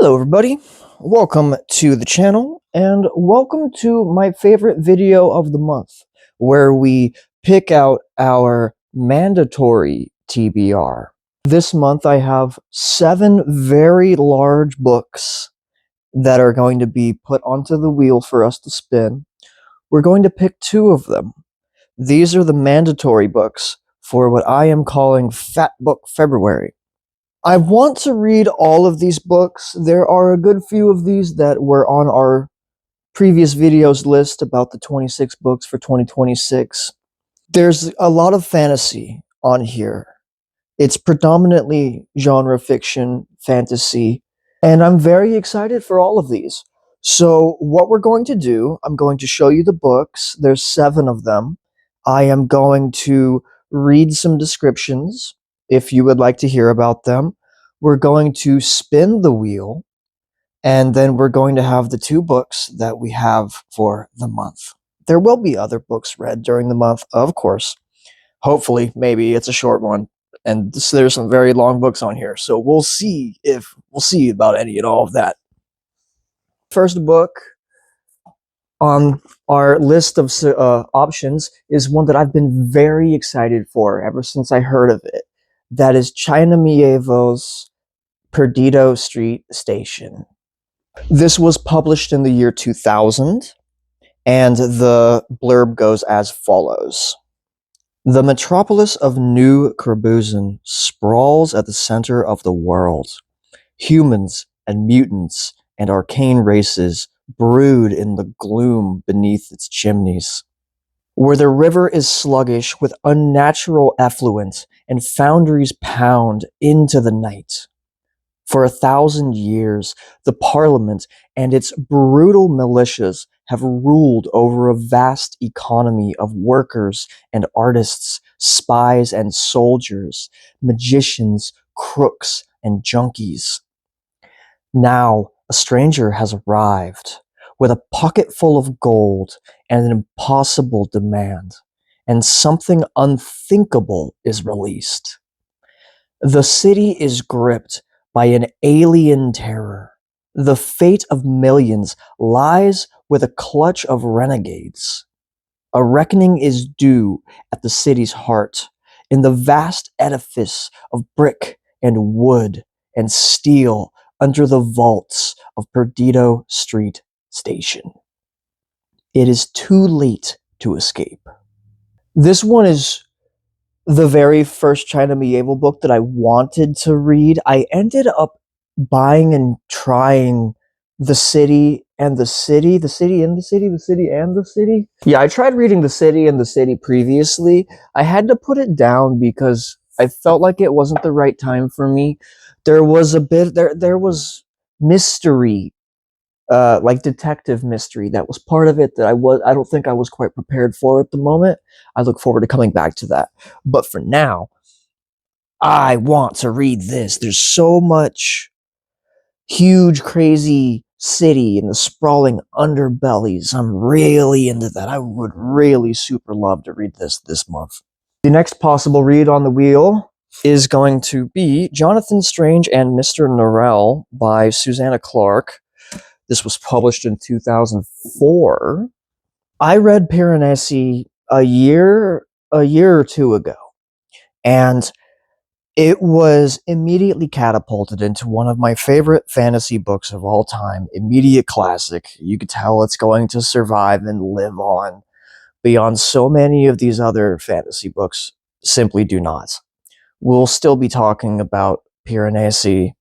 Hello everybody, welcome to the channel and welcome to my favorite video of the month where we pick out our mandatory TBR. This month I have 7 very large books that are going to be put onto the wheel for us to spin. We're going to pick 2 of them. These are the mandatory books for what I am calling Fat Book February. I want to read all of these books. There are a good few of these that were on our previous videos list about the 26 books for 2026. There's a lot of fantasy on here. It's predominantly genre fiction, fantasy, and I'm very excited for all of these. So what we're going to do, I'm going to show you the books. There's 7 of them. I am going to read some descriptions if you would like to hear about them. We're going to spin the wheel, and then we're going to have the 2 books that we have for the month. There will be other books read during the month, of course. Hopefully, maybe it's a short one, and there's some very long books on here, so we'll see about any and all of that. First book on our list of options is one that I've been very excited for ever since I heard of it. That is China Mieville's Perdido Street Station. This was published in the year 2000, and the blurb goes as follows. The metropolis of New Crabuzon sprawls at the center of the world. Humans and mutants and arcane races brood in the gloom beneath its chimneys. Where the river is sluggish with unnatural effluent and foundries pound into the night. For 1,000 years, the Parliament and its brutal militias have ruled over a vast economy of workers and artists, spies and soldiers, magicians, crooks, and junkies. Now, a stranger has arrived with a pocket full of gold and an impossible demand, and something unthinkable is released. The city is gripped by an alien terror. The fate of millions lies with a clutch of renegades. A reckoning is due at the city's heart, in the vast edifice of brick and wood and steel under the vaults of Perdido Street Station. It is too late to escape. This one is the very first China Mieville book that I wanted to read. I ended up buying and trying The City and the City, The City in the City, The City and the City. Yeah, I tried reading The City and the City previously. I had to put it down because I felt like it wasn't the right time for me. There was mystery, like detective mystery that was part of it that I don't think I was quite prepared for at the moment. I look forward to coming back to that. But for now, I want to read this. There's so much huge, crazy city and the sprawling underbellies. I'm really into that. I would really super love to read this month. The next possible read on the wheel is going to be Jonathan Strange and Mr. Norrell by Susanna Clarke. This was published in 2004. I read Piranesi a year or 2 ago, and it was immediately catapulted into one of my favorite fantasy books of all time. Immediate classic. You could tell it's going to survive and live on beyond so many of these other fantasy books simply do not. We'll still be talking about Piranesi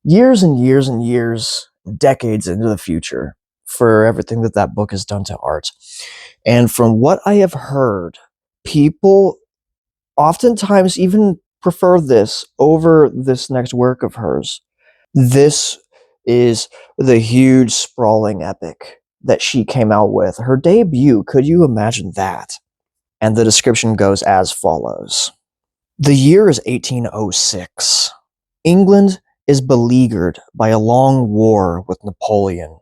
years and years and years, decades into the future for everything that book has done to art. And from what I have heard, people oftentimes even prefer this over this next work of hers. This is the huge sprawling epic that she came out with. Her debut, could you imagine that? And the description goes as follows. The year is 1806. England is beleaguered by a long war with Napoleon,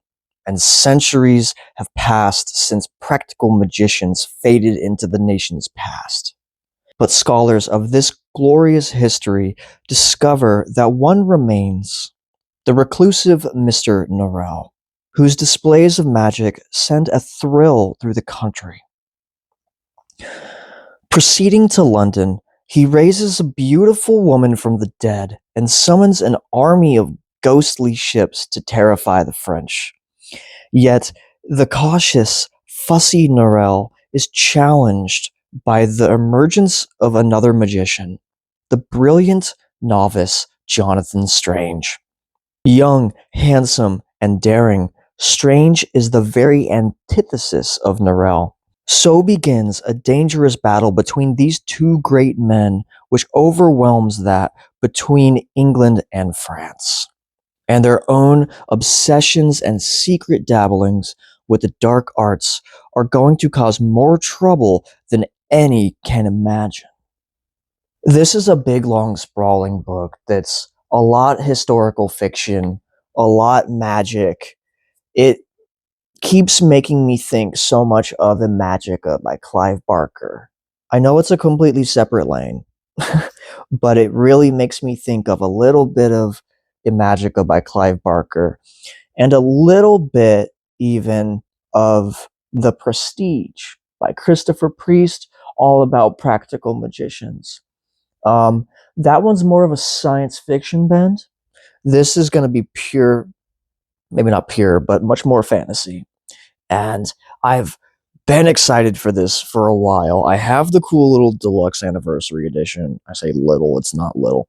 and centuries have passed since practical magicians faded into the nation's past. But scholars of this glorious history discover that one remains, the reclusive Mr. Norrell, whose displays of magic send a thrill through the country. Proceeding to London, he raises a beautiful woman from the dead and summons an army of ghostly ships to terrify the French. Yet, the cautious, fussy Norrell is challenged by the emergence of another magician, the brilliant novice Jonathan Strange. Young, handsome, and daring, Strange is the very antithesis of Norrell. So begins a dangerous battle between these two great men, which overwhelms that between England and France. And their own obsessions and secret dabblings with the dark arts are going to cause more trouble than any can imagine. This is a big, long, sprawling book that's a lot historical fiction, a lot magic. It keeps making me think so much of Imagica by Clive Barker. I know it's a completely separate lane, but it really makes me think of a little bit of Imagica by Clive Barker and a little bit even of The Prestige by Christopher Priest, all about practical magicians. That one's more of a science fiction bend. This is going to be pure, maybe not pure, but much more fantasy. And I've been excited for this for a while. I have the cool little deluxe anniversary edition. I say little, it's not little.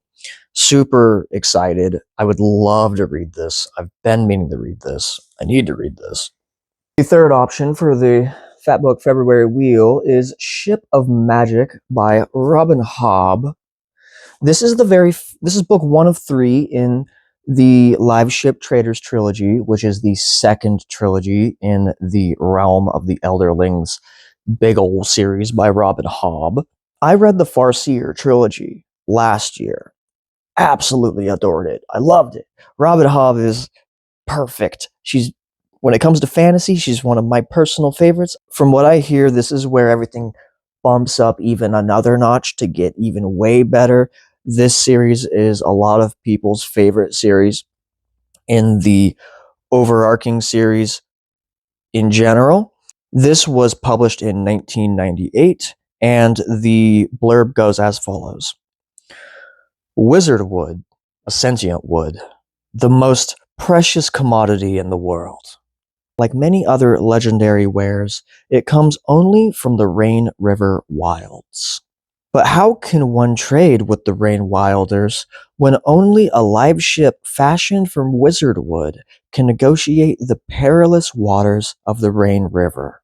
Super excited. I would love to read this. I've been meaning to read this. I need to read this. The third option for the Fat Book February wheel is Ship of Magic by Robin Hobb. This is book 1 of 3 in the Live Ship Traders trilogy, which is the second trilogy in the Realm of the Elderlings big ol' series by Robin Hobb. I read the Farseer trilogy last year. Absolutely adored it. I loved it. Robin Hobb is perfect. When it comes to fantasy, she's one of my personal favorites. From what I hear, this is where everything bumps up even another notch to get even way better. This series is a lot of people's favorite series in the overarching series in general. This was published in 1998, and the blurb goes as follows. Wizard wood, a sentient wood, the most precious commodity in the world. Like many other legendary wares, it comes only from the Rain River wilds. But how can one trade with the Rain Wilders when only a live ship fashioned from wizard wood can negotiate the perilous waters of the Rain River?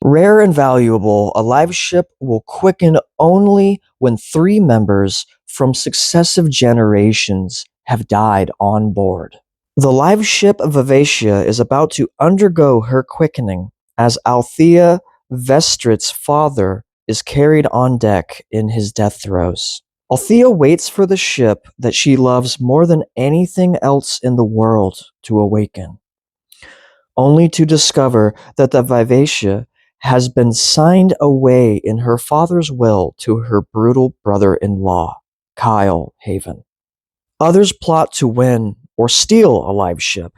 Rare and valuable, a live ship will quicken only when 3 members from successive generations have died on board. The live ship Vivacia is about to undergo her quickening as Althea Vestrit's father is carried on deck in his death throes. Althea waits for the ship that she loves more than anything else in the world to awaken, only to discover that the Vivacia has been signed away in her father's will to her brutal brother-in-law, Kyle Haven. Others plot to win or steal a live ship.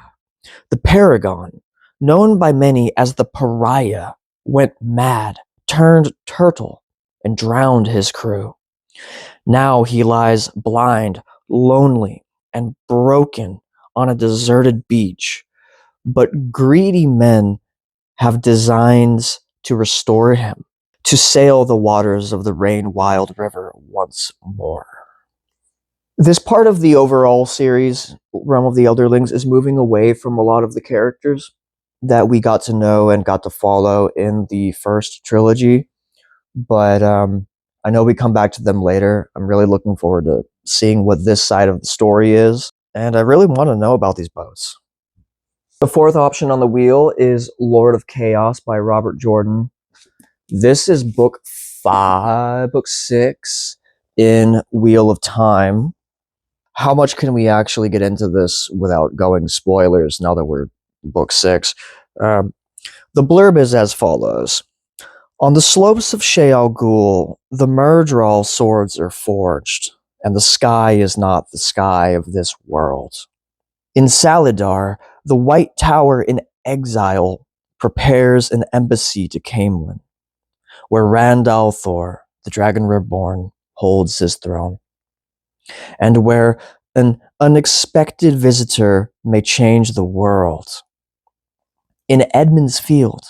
The Paragon, known by many as the Pariah, went mad, turned turtle, and drowned his crew. Now he lies blind, lonely, and broken on a deserted beach, but greedy men have designs to restore him, to sail the waters of the Rain Wild River once more. This part of the overall series, Realm of the Elderlings, is moving away from a lot of the characters that we got to know and got to follow in the first trilogy, but I know we come back to them later. I'm really looking forward to seeing what this side of the story is, and I really want to know about these boats. The fourth option on the wheel is Lord of Chaos by Robert Jordan. This is book 6 in Wheel of Time. How much can we actually get into this without going spoilers now that we're book 6? The blurb is as follows. On the slopes of Sheol Ghul, the Murdral swords are forged, and the sky is not the sky of this world. In Salidar, the White Tower in exile prepares an embassy to Camelin, where Randall Thor, the Dragon Reborn, holds his throne, and where an unexpected visitor may change the world. In Edmund's Field,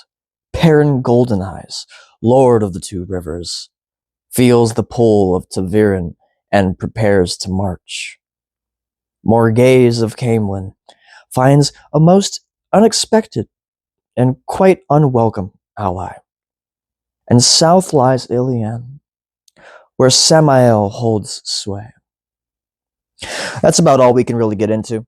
Perrin Goldeneyes, Lord of the Two Rivers, feels the pull of Ta'Veren and prepares to march. Morghese of Camelin finds a most unexpected and quite unwelcome ally. And south lies Ilian, where Samael holds sway. That's about all we can really get into.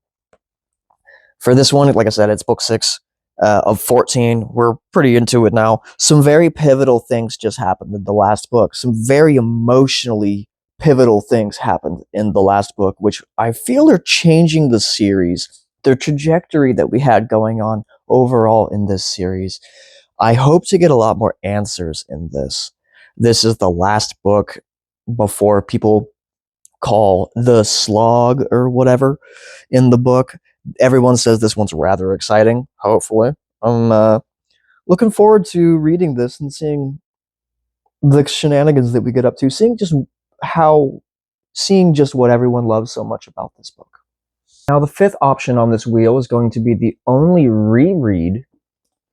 For this one, like I said, it's book 6 of 14. We're pretty into it now. Some very pivotal things just happened in the last book. Some very emotionally pivotal things happened in the last book, which I feel are changing the series, the trajectory that we had going on overall in this series. I hope to get a lot more answers in this. This is the last book before people call the slog or whatever in the book. Everyone says this one's rather exciting, hopefully. I'm looking forward to reading this and seeing the shenanigans that we get up to, seeing just what everyone loves so much about this book. Now, the 5th option on this wheel is going to be the only reread.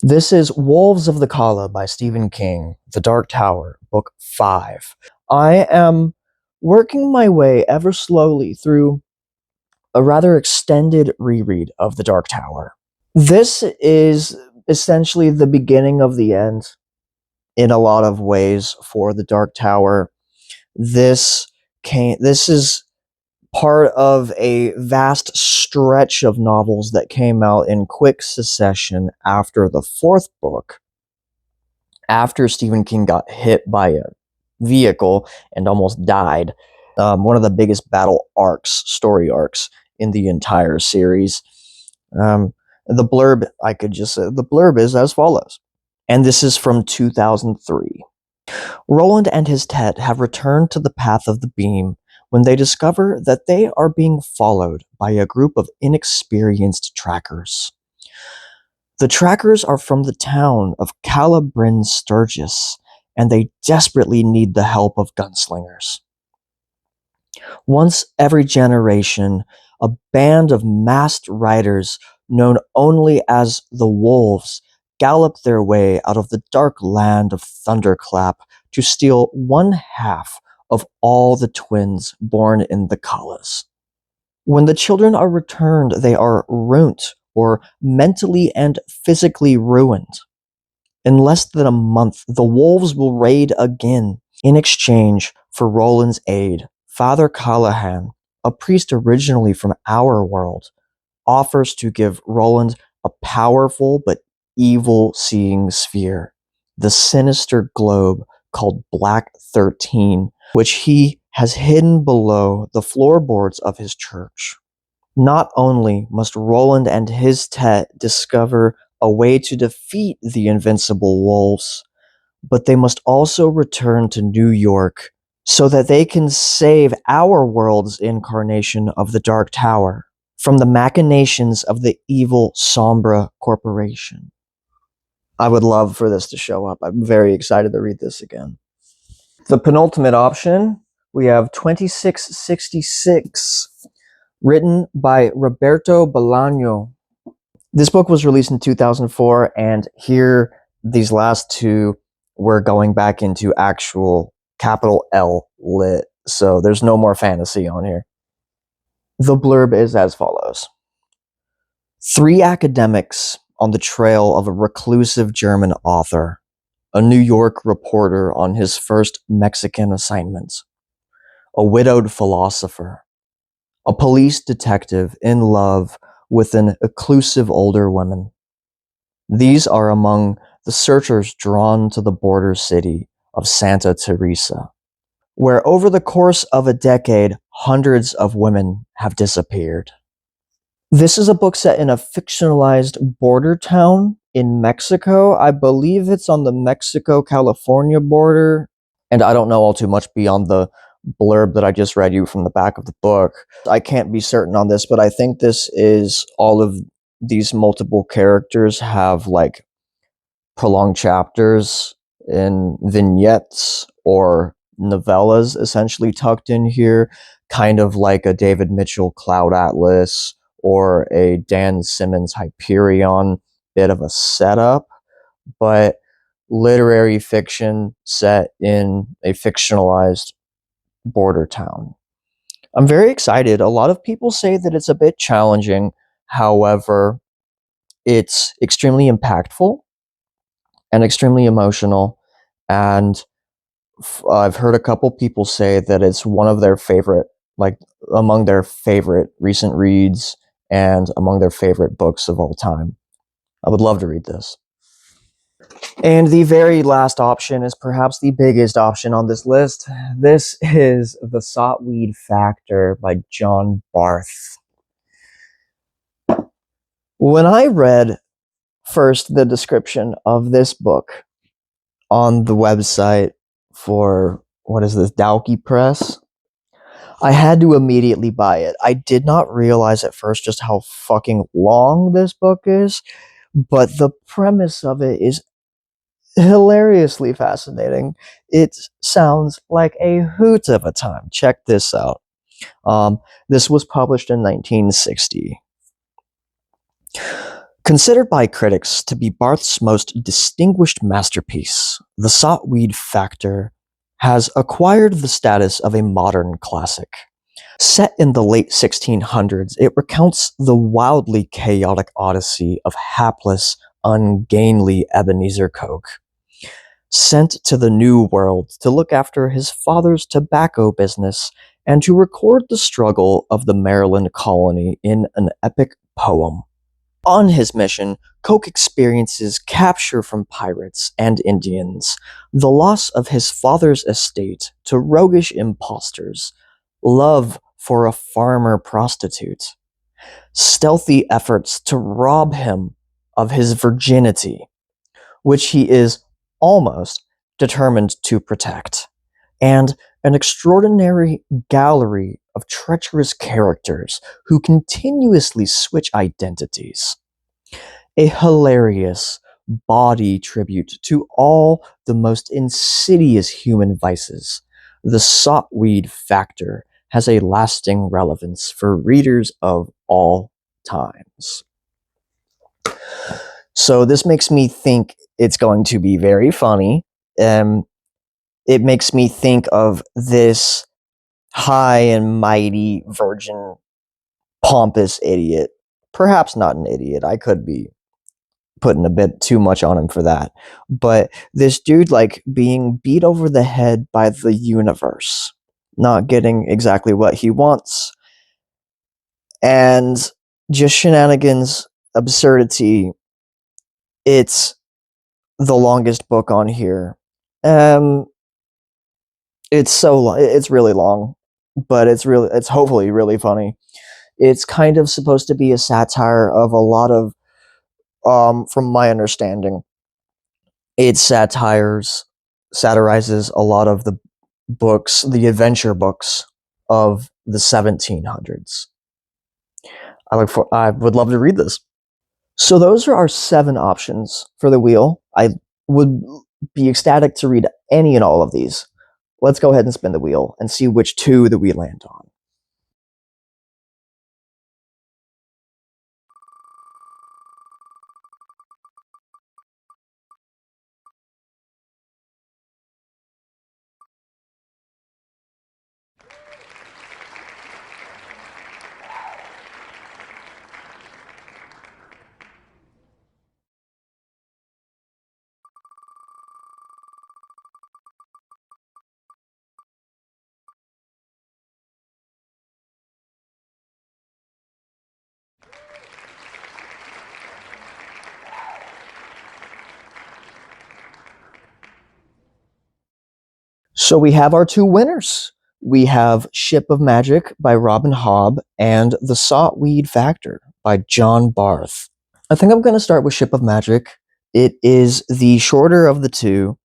This is Wolves of the Calla by Stephen King, The Dark Tower, book 5. I am working my way ever slowly through a rather extended reread of The Dark Tower. This is essentially the beginning of the end in a lot of ways for The Dark Tower. This is part of a vast stretch of novels that came out in quick succession after the 4th book, after Stephen King got hit by a vehicle and almost died. One of the biggest story arcs in the entire series. The blurb, I could just say, the blurb is as follows. And this is from 2003. Roland and his Tet have returned to the path of the beam when they discover that they are being followed by a group of inexperienced trackers. The trackers are from the town of Calla Bryn Sturgis, and they desperately need the help of gunslingers. Once every generation, a band of masked riders known only as the Wolves gallop their way out of the dark land of Thunderclap to steal 1/2 of all the twins born in the Callas. When the children are returned, they are ruined, or mentally and physically ruined. In less than a month, the Wolves will raid again. In exchange for Roland's aid, Father Callahan, a priest originally from our world, offers to give Roland a powerful but evil-seeing sphere, the sinister globe called Black 13, which he has hidden below the floorboards of his church. Not only must Roland and his Tet discover a way to defeat the invincible wolves, but they must also return to New York so that they can save our world's incarnation of the Dark Tower from the machinations of the evil Sombra Corporation. I would love for this to show up. I'm very excited to read this again. The penultimate option, we have 2666, written by Roberto Bolaño. This book was released in 2004, and here, these last two, we're going back into actual capital L lit, so there's no more fantasy on here. The blurb is as follows. 3 academics on the trail of a reclusive German author, a New York reporter on his first Mexican assignment, a widowed philosopher, a police detective in love with an elusive older woman. These are among the searchers drawn to the border city of Santa Teresa, where over the course of a decade, hundreds of women have disappeared. This is a book set in a fictionalized border town in Mexico. I believe it's on the Mexico-California border, and I don't know all too much beyond the blurb that I just read you from the back of the book. I can't be certain on this, but I think this is all of these multiple characters have like prolonged chapters in vignettes or novellas essentially tucked in here, kind of like a David Mitchell Cloud Atlas or a Dan Simmons Hyperion, bit of a setup, but literary fiction set in a fictionalized border town. I'm very excited. A lot of people say that it's a bit challenging. However, it's extremely impactful and extremely emotional. And I've heard a couple people say that it's one of their favorite, like among their favorite recent reads and among their favorite books of all time. I would love to read this. And the very last option is perhaps the biggest option on this list. This is The Sot-Weed Factor by John Barth. When I read first the description of this book on the website for, what is this, Dowkey Press, I had to immediately buy it. I did not realize at first just how fucking long this book is, but the premise of it is hilariously fascinating. It sounds like a hoot of a time. Check this out. This was published in 1960. Considered by critics to be Barth's most distinguished masterpiece, The Sot-Weed Factor has acquired the status of a modern classic. Set in the late 1600s, it recounts the wildly chaotic odyssey of hapless, ungainly Ebenezer Coke, sent to the New World to look after his father's tobacco business and to record the struggle of the Maryland colony in an epic poem. On his mission, Coke experiences capture from pirates and Indians, the loss of his father's estate to roguish impostors, love for a farmer prostitute, stealthy efforts to rob him of his virginity, which he is almost determined to protect, and an extraordinary gallery of treacherous characters who continuously switch identities. A hilarious, bawdy tribute to all the most insidious human vices. The Sot-Weed Factor has a lasting relevance for readers of all times. So this makes me think it's going to be very funny. It makes me think of this high and mighty virgin pompous idiot. Perhaps not an idiot. I could be putting a bit too much on him for that. But this dude, like, being beat over the head by the universe, not getting exactly what he wants, and just shenanigans, absurdity. It's the longest book on here. It's really long, but it's hopefully really funny. It's kind of supposed to be a satire of a lot of, from my understanding, it satirizes a lot of the books, the adventure books of the 1700s. I would love to read this. So those are our 7 options for the wheel. I would be ecstatic to read any and all of these. Let's go ahead and spin the wheel and see which 2 that we land on. So we have our 2 winners. We have Ship of Magic by Robin Hobb and The Sot-Weed Factor by John Barth. I think I'm going to start with Ship of Magic. It is the shorter of the 2.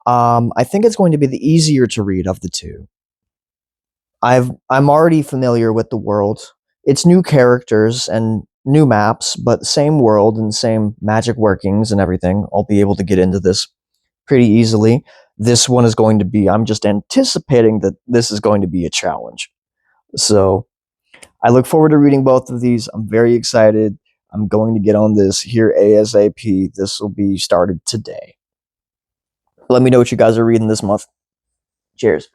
I think it's going to be the easier to read of the 2. I'm already familiar with the world. It's new characters and new maps, but same world and same magic workings and everything. I'll be able to get into this pretty easily. This one is going to be, I'm just anticipating that this is going to be a challenge. So I look forward to reading both of these. I'm very excited. I'm going to get on this here ASAP. This will be started today. Let me know what you guys are reading this month. Cheers.